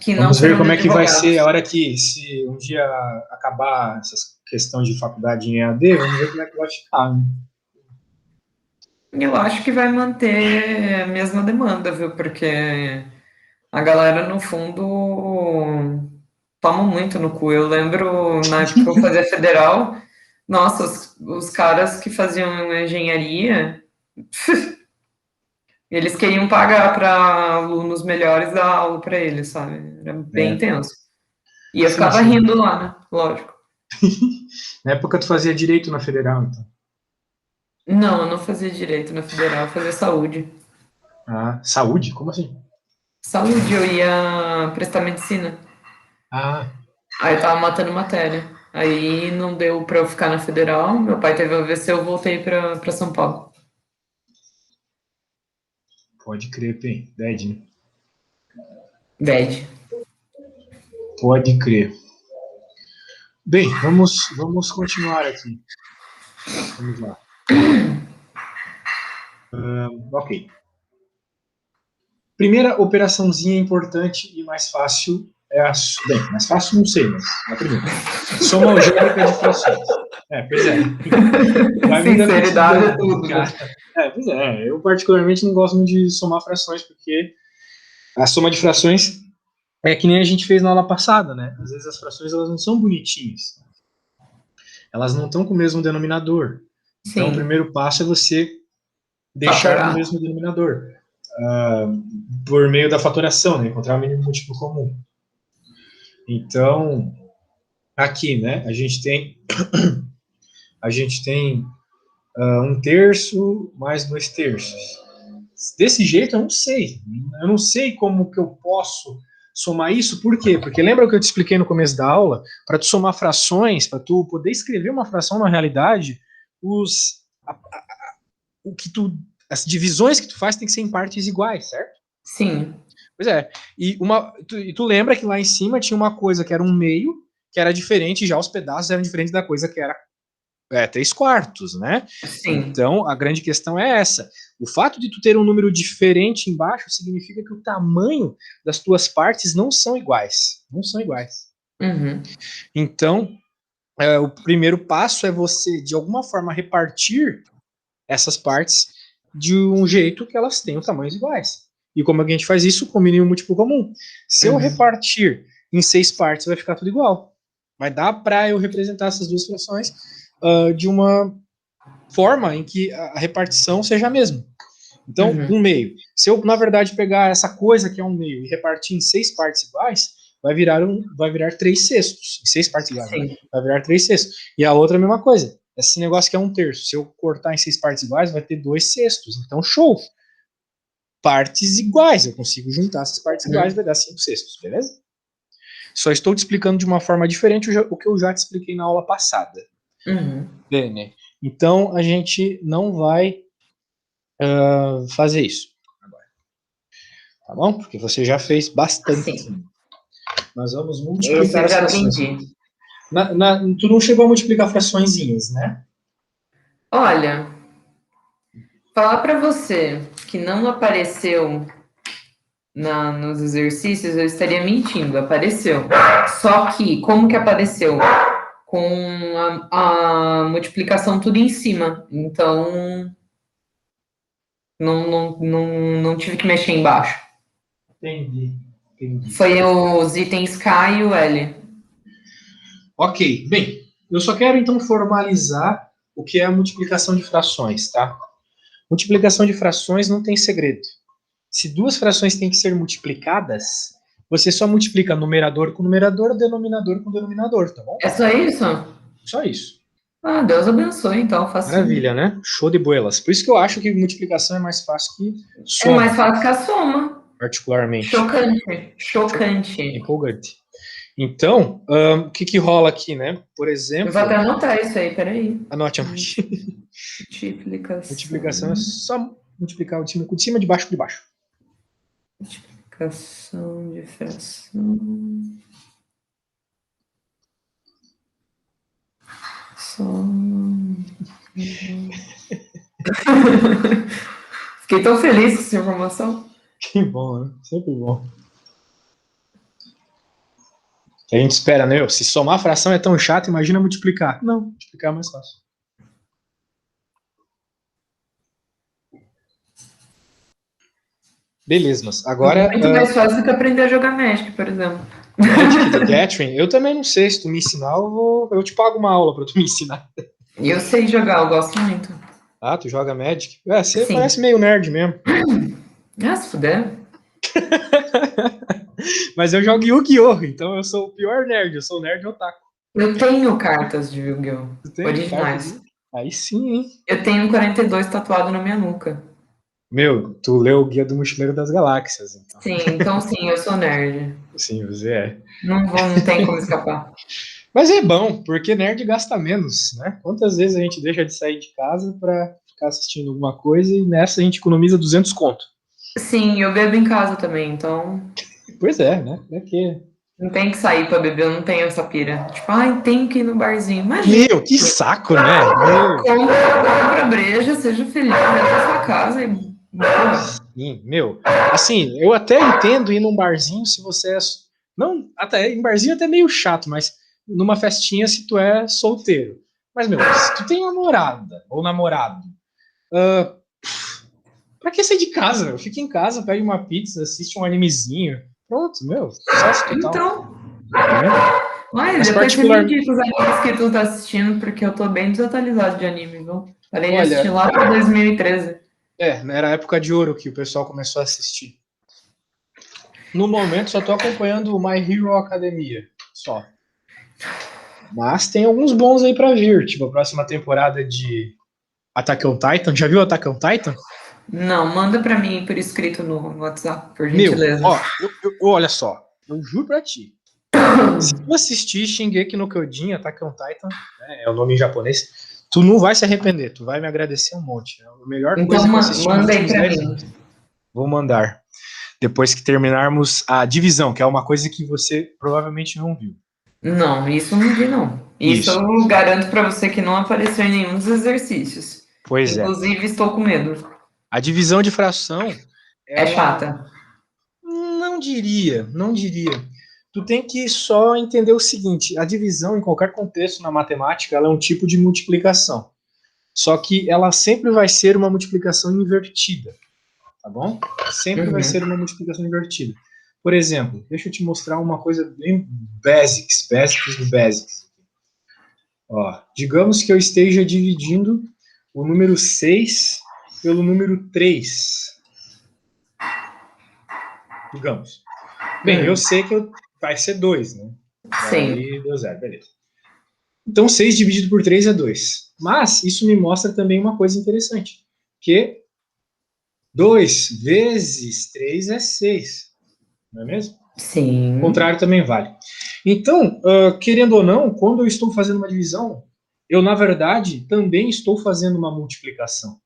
Que não Vamos ver serão como de é que vai advogados. ser a hora que, se um dia acabar essa questão de faculdade em EAD, vamos ver como é que vai ficar, né? Eu acho que vai manter a mesma demanda, viu? Porque a galera, no fundo, toma muito no cu. Eu lembro, na época que eu fazia federal, nossa, os caras que faziam engenharia, eles queriam pagar para alunos melhores dar aula para eles, sabe? Era bem tenso. E eu ficava Sim. rindo lá, né? Lógico. Na época tu fazia direito na federal, então. Não, eu não fazia direito na federal, eu fazia saúde. Ah, saúde? Como assim? Saúde, eu ia prestar medicina. Ah, Aí eu tava matando matéria. Aí não deu pra eu ficar na federal. Meu pai teve AVC, eu voltei pra São Paulo. Pode crer, Pen. Dead, né? Dead. Pode crer. Bem, vamos continuar aqui. Vamos lá. Ok. Primeira operaçãozinha importante e mais fácil é a... Bem, mais fácil não sei, mas a primeira. Soma algébrica de frações. Pois é. Sinceridade é tudo. Pois é. Eu particularmente não gosto muito de somar frações, porque a soma de frações é que nem a gente fez na aula passada, né? Às vezes as frações elas não são bonitinhas. Elas não estão com o mesmo denominador. Então, Sim. o primeiro passo é você deixar no mesmo denominador. Por meio da fatoração, né? Encontrar o mínimo múltiplo comum. Então, aqui, né? A gente tem 1/3 mais 2/3. Desse jeito eu não sei. Eu não sei como que eu posso somar isso. Por quê? Porque lembra o que eu te expliquei no começo da aula? Para tu somar frações, para tu poder escrever uma fração na realidade, as divisões que tu faz tem que ser em partes iguais, certo? Sim. Pois é. E tu lembra que lá em cima tinha uma coisa que era 1/2, que era diferente, já os pedaços eram diferentes da coisa que era 3/4, né? Sim. Então, a grande questão é essa. O fato de tu ter um número diferente embaixo significa que o tamanho das tuas partes não são iguais. Não são iguais. Uhum. Então, o primeiro passo é você, de alguma forma, repartir essas partes de um jeito que elas tenham tamanhos iguais. E como é que a gente faz isso? Com o mínimo múltiplo comum. Se eu repartir em 6 partes, vai ficar tudo igual. Vai dar para eu representar essas duas frações de uma forma em que a repartição seja a mesma. Então, 1/2. Se eu, na verdade, pegar essa coisa que é 1/2 e repartir em 6 partes iguais, vai virar 3/6. Em 6 partes iguais, vai virar 3/6. E a outra é a mesma coisa. Esse negócio que é 1/3. Se eu cortar em 6 partes iguais, vai ter 2/6. Então, show! Partes iguais. Eu consigo juntar essas partes iguais, vai dar 5/6, beleza? Só estou te explicando de uma forma diferente o que eu já te expliquei na aula passada. Bem, então a gente não vai fazer isso agora. Tá bom? Porque você já fez bastante. Sim. Nós vamos multiplicar as frações. Aprendi. Tu não chegou a multiplicar fraçõezinhas, né? Olha, falar para você que não apareceu nos exercícios, eu estaria mentindo. Apareceu. Só que, como que apareceu? Com a multiplicação tudo em cima. Então, não tive que mexer embaixo. Entendi. Foi os itens K e o L. Ok, bem, eu só quero então formalizar o que é a multiplicação de frações, tá? Multiplicação de frações não tem segredo. Se duas frações têm que ser multiplicadas, você só multiplica numerador com numerador, denominador com denominador, tá bom? É só isso? Só isso. Ah, Deus abençoe, então. Facinho. Maravilha, né? Show de boelas. Por isso que eu acho que multiplicação é mais fácil que soma. É mais fácil que a soma. Particularmente. Chocante. Empolgante. Então, o que rola aqui, né? Por exemplo... Eu vou até anotar isso aí, peraí. Anote. Multiplicação é só multiplicar o de cima, de baixo por baixo. Multiplicação de fração. Fiquei tão feliz com essa informação. Que bom, né? Sempre bom. A gente espera, né? Se somar a fração é tão chato, imagina multiplicar. Não, multiplicar é mais fácil. Beleza, mas agora... Muito mais fácil do que aprender a jogar Magic, por exemplo. Magic the Gathering? Eu também não sei. Se tu me ensinar, eu te pago uma aula pra tu me ensinar. Eu sei jogar, eu gosto muito. Ah, tu joga Magic? Você parece meio nerd mesmo. Ah, se fuder. Mas eu jogo Yu-Gi-Oh! Então eu sou o pior nerd. Eu sou o nerd otaku. Eu tenho cartas de Yu-Gi-Oh! Originais. Aí sim, hein? Eu tenho 42 tatuado na minha nuca. Meu, tu leu o Guia do Mochileiro das Galáxias, então. Sim, eu sou nerd. Sim, você é. Não tem como escapar. Mas é bom, porque nerd gasta menos, né? Quantas vezes a gente deixa de sair de casa pra ficar assistindo alguma coisa e nessa a gente economiza 200 conto. Sim, eu bebo em casa também, então Pois é, né? É que... não tem que sair pra beber, eu não tenho essa pira. Tipo, ai, tem que ir no barzinho. Imagina, Meu, que saco, né? Meu. compra breja, seja feliz, vai pra sua casa e boa. Sim, meu. Assim, eu até entendo ir num barzinho se você é. Não, até em barzinho é até meio chato, mas numa festinha se tu é solteiro. Mas, meu, se tu tem namorada ou namorado, pra que sair de casa? Fica em casa, pega uma pizza, assiste um animezinho. Pronto, meu, sucesso total. Então, Né? mas Mas depois você me particular. indica os animes que tu tá assistindo, porque eu tô bem desatualizado de anime, viu? Parei de assistir Olha, lá pra 2013. era a época de ouro que o pessoal começou a assistir. No momento só tô acompanhando o My Hero Academia, só. Mas tem alguns bons aí pra vir, tipo a próxima temporada de Attack on Titan. Já viu Attack on Titan? Não, manda pra mim por escrito no WhatsApp, por Meu, gentileza. ó, olha só, eu juro pra ti. Se tu assistir Shingeki no Kyojin, Attack on Titan, né, é o nome em japonês, tu não vai se arrepender, tu vai me agradecer um monte. É a melhor Então, coisa que eu assisti nos manda aí últimos pra 10 mim. anos. Vou mandar. Depois que terminarmos a divisão, que é uma coisa que você provavelmente não viu. Não, isso eu não vi, não. Isso Isso. eu garanto pra você que não apareceu em nenhum dos exercícios. Pois é. Inclusive, estou com medo. A divisão de fração, É ela chata. não diria. Tu tem que só entender o seguinte: a divisão, em qualquer contexto na matemática, ela é um tipo de multiplicação. Só que ela sempre vai ser uma multiplicação invertida, tá bom? Sempre vai Uhum. ser uma multiplicação invertida. Por exemplo, deixa eu te mostrar uma coisa bem basics do basics. Ó, digamos que eu esteja dividindo o número 6 pelo número 3. Digamos. Bem, eu sei que vai ser 2, né? Sim. Daí deu zero, beleza. Então, 6 dividido por 3 é 2. Mas isso me mostra também uma coisa interessante, que 2 vezes 3 é 6, não é mesmo? O Sim. contrário também vale. Então, querendo ou não, quando eu estou fazendo uma divisão, eu, na verdade, também estou fazendo uma multiplicação.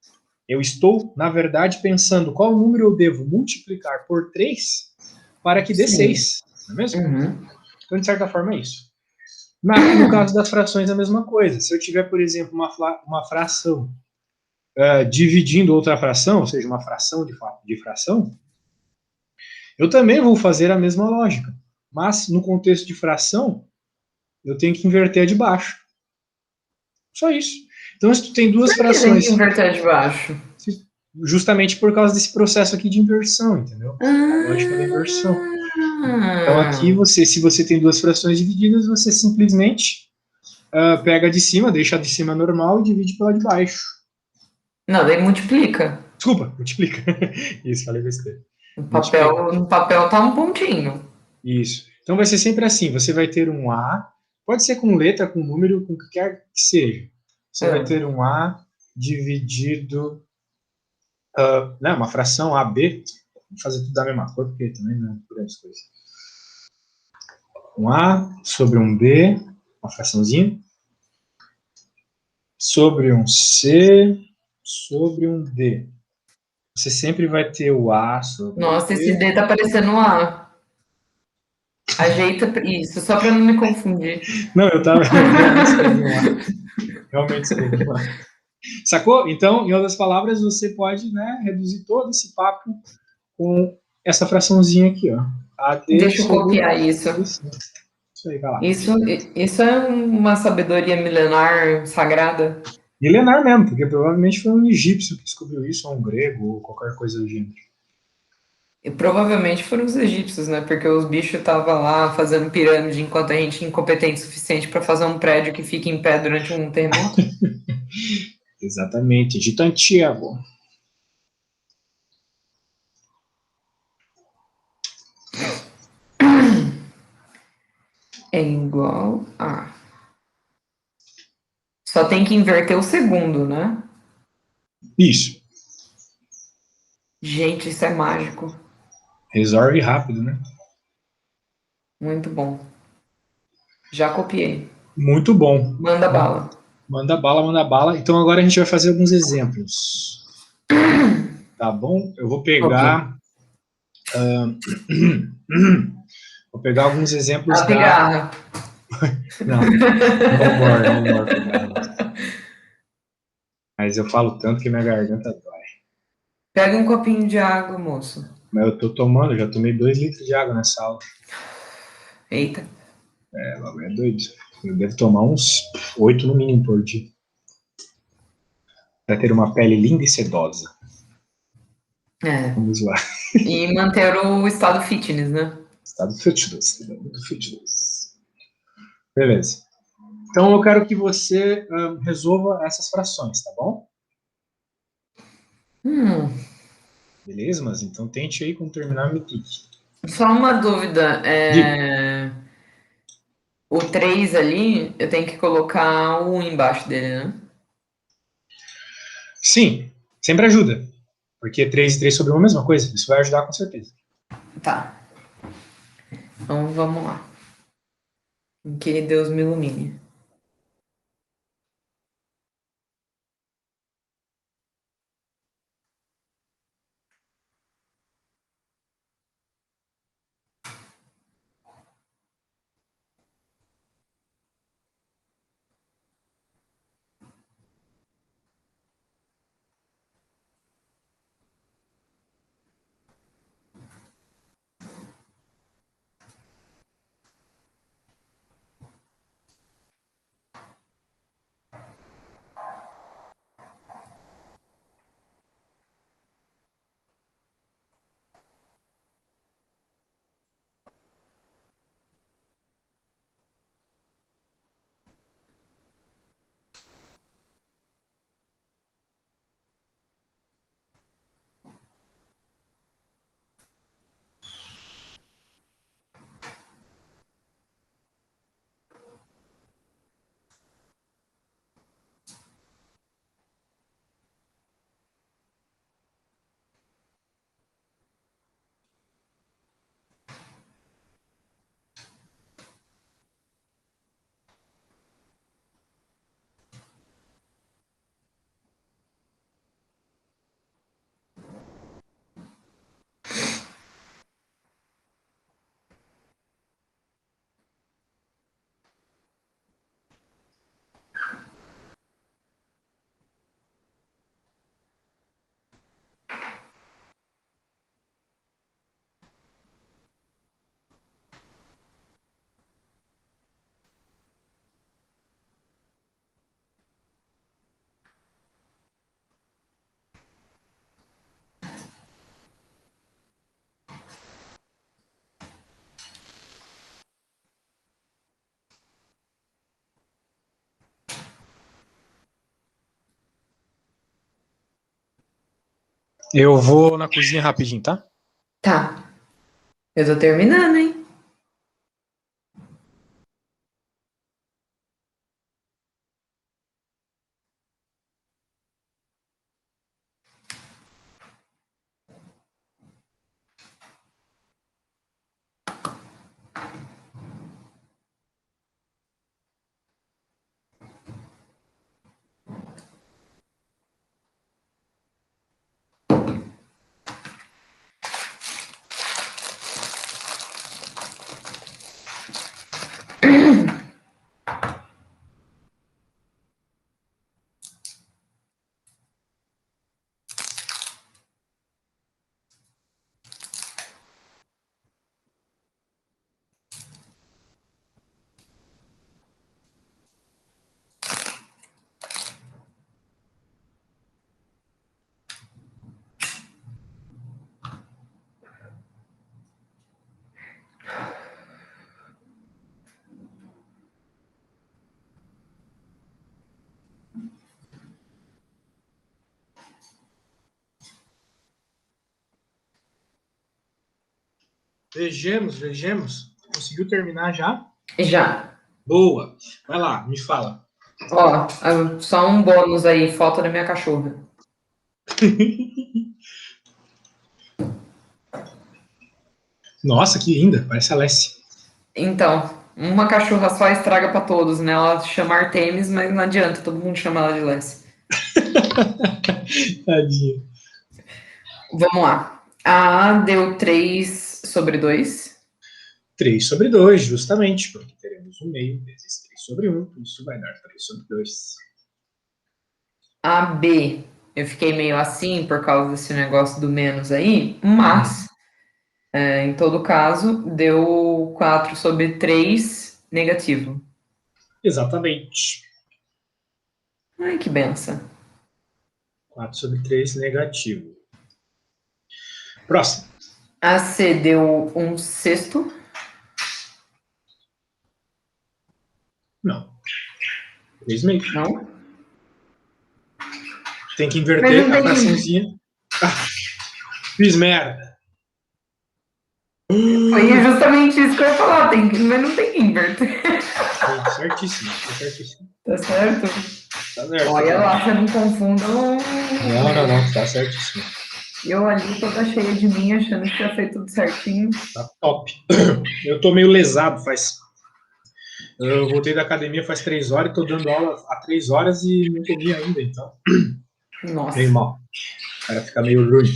Eu estou, na verdade, pensando qual número eu devo multiplicar por 3 para que dê Sim. 6, não é mesmo? Uhum. Então, de certa forma, é isso. No caso das frações, é a mesma coisa. Se eu tiver, por exemplo, uma fração dividindo outra fração, ou seja, uma fração de fração, eu também vou fazer a mesma lógica. Mas, no contexto de fração, eu tenho que inverter a de baixo. Só isso. Então, se tu tem duas Por que tem que frações, inverter de baixo? justamente por causa desse processo aqui de inversão, entendeu? A lógica da inversão. Então, aqui, Ah, se você tem duas frações divididas, você simplesmente pega a de cima, deixa a de cima normal e divide pela de baixo. não, daí multiplica. Desculpa, multiplica. Isso, falei besteira. No papel, Multiplica. no papel tá um pontinho. Isso. Então vai ser sempre assim: você vai ter um A, pode ser com letra, com número, com o que quer que seja. Você vai Ah, ter um A dividido, né, uma fração AB. Vou fazer tudo da mesma cor, porque também não é grandes coisas. Um A sobre um B, uma fraçãozinha, sobre um C, sobre um D. Você sempre vai ter o A sobre o nossa, esse D. D tá parecendo um A. Ajeita isso, só para não me confundir. Não, eu realmente escrevi um A. Realmente escrevi um A. Sacou? Então, em outras palavras, você pode, né, reduzir todo esse papo com essa fraçãozinha aqui, ó. AD Deixa eu sobre copiar isso. ABC. Isso aí, vai lá. Isso é uma sabedoria milenar sagrada. Milenar mesmo, porque provavelmente foi um egípcio que descobriu isso, ou um grego, ou qualquer coisa do gênero. E provavelmente foram os egípcios, né? Porque os bichos estavam lá fazendo pirâmide enquanto a gente é incompetente o suficiente para fazer um prédio que fique em pé durante um terremoto. Exatamente, Egito Antigo. É igual a. Só tem que inverter o segundo, né? Isso. Gente, isso é mágico. Resolve rápido, né? Muito bom. Já copiei. Muito bom. Manda bala. Manda bala, manda bala. Então agora a gente vai fazer alguns exemplos. Tá bom? Eu vou Ok. pegar. Vou pegar alguns exemplos A pigarra. Não, no more, no more pigarras. Mas eu falo tanto que minha garganta dói. Pega um copinho de água, moço. Mas eu tô tomando, já tomei 2 litros de água nessa aula. Eita. É doido. Eu devo tomar uns 8 no mínimo por dia. Pra ter uma pele linda e sedosa. É. Vamos lá. E manter o estado fitness, né? Estado fitness. Fitness. Beleza. Então eu quero que você resolva essas frações, tá bom? Beleza, mas então tente aí quando terminar me tique. Só uma dúvida. Diga. O 3 ali, eu tenho que colocar o 1 embaixo dele, né? Sim, sempre ajuda. Porque 3 e 3 sobre 1 é a mesma coisa. Isso vai ajudar com certeza. Tá. Então vamos lá. Que Deus me ilumine. Eu vou na cozinha rapidinho, tá? Tá. Eu tô terminando, hein? Vejamos. Conseguiu terminar já? Já. Boa. Vai lá, me fala. Ó, só um bônus aí, foto da minha cachorra. Nossa, que linda. Parece a Alessia. Então, uma cachorra só estraga pra todos, né? Ela chama Artemis, mas não adianta, todo mundo chama ela de Lessie. Tadinha. Vamos lá. A deu 3/2. 3/2, justamente, porque teremos o meio vezes 3/1, isso vai dar 3/2. A B, eu fiquei meio assim por causa desse negócio do menos aí, mas, em todo caso, deu 4/3 negativo. Exatamente. Ai, que benção. 4/3 negativo. Próximo. A C deu 1/6. Não. 3/2. Não? Tem que Mas inverter não a tem. fraçãozinha. Ah, fiz merda. Foi justamente isso que eu ia falar, mas não tem que inverter. Certíssimo, certíssimo. Tá certo? Tá certo. Olha lá, você não confunda. Não, tá certíssimo. Eu ali toda cheia de mim, achando que tinha feito tudo certinho. Tá top. Eu tô meio lesado, eu voltei da academia faz 3 horas e tô dando aula há 3 horas e não comi ainda, então. Nossa. Meio mal. O cara fica meio ruim.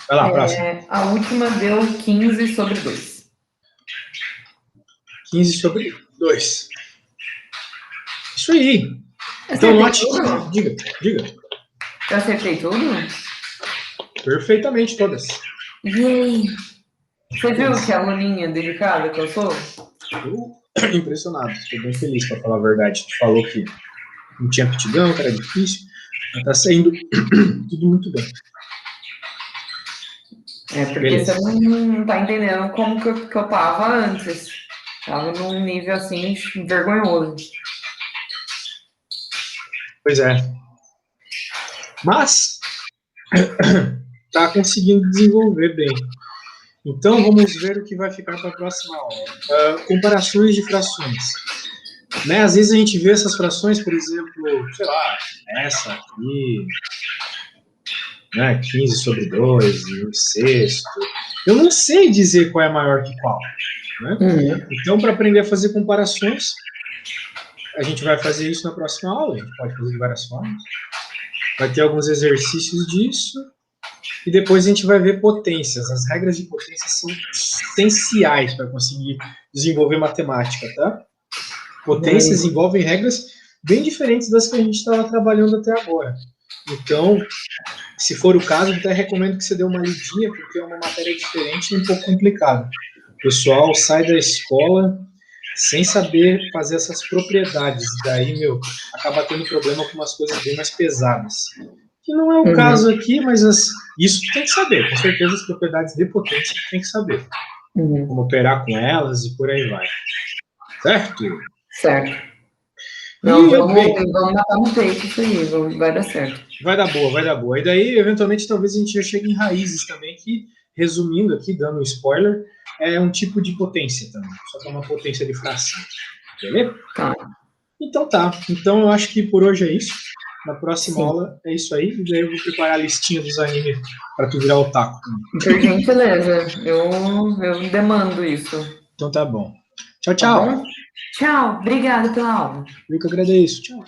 Vai lá, próximo. A última deu 15/2. 15/2. Isso aí. Então, Acertei note tudo? que. Diga. Eu acertei tudo? Perfeitamente todas. Yay! Você viu que aluninha delicada que eu sou? Eu impressionado, estou bem feliz, para falar a verdade. Tu falou que não tinha aptidão, que era difícil, mas tá saindo tudo muito bem. Porque Beleza. você não tá entendendo como que eu tava antes. Tava num nível assim vergonhoso. Pois é. Mas tá conseguindo desenvolver bem. Então vamos ver o que vai ficar para a próxima aula. Comparações de frações. Né? Às vezes a gente vê essas frações, por exemplo, sei lá, essa aqui, né, 15/2, e 1/6. Eu não sei dizer qual é maior que qual. Né? Então, para aprender a fazer comparações, a gente vai fazer isso na próxima aula. A gente pode fazer de várias formas. Vai ter alguns exercícios disso. E depois a gente vai ver potências. As regras de potência são essenciais para conseguir desenvolver matemática, tá? Potências envolvem regras bem diferentes das que a gente estava trabalhando até agora. Então, se for o caso, eu até recomendo que você dê uma lidinha, porque é uma matéria diferente e um pouco complicada. O pessoal sai da escola sem saber fazer essas propriedades. Daí, acaba tendo problema com umas coisas bem mais pesadas. Que não é o caso aqui, mas isso tem que saber. Com certeza as propriedades de potência tem que saber. Como operar com elas e por aí vai. Certo? Certo. Não, vamos matar no peito isso aí, vai dar certo. Vai dar boa. E daí, eventualmente, talvez a gente já chegue em raízes também, que, resumindo aqui, dando um spoiler, é um tipo de potência também. Só que é uma potência de fração. Beleza? Tá. Então tá. Então eu acho que por hoje é isso. Na próxima aula é isso aí. E daí eu vou preparar a listinha dos animes para tu virar otaku. Por gentileza. Eu demando isso. Então tá bom. Tchau, Tá bom? Tchau. Obrigada pela aula. Eu que agradeço. Tchau.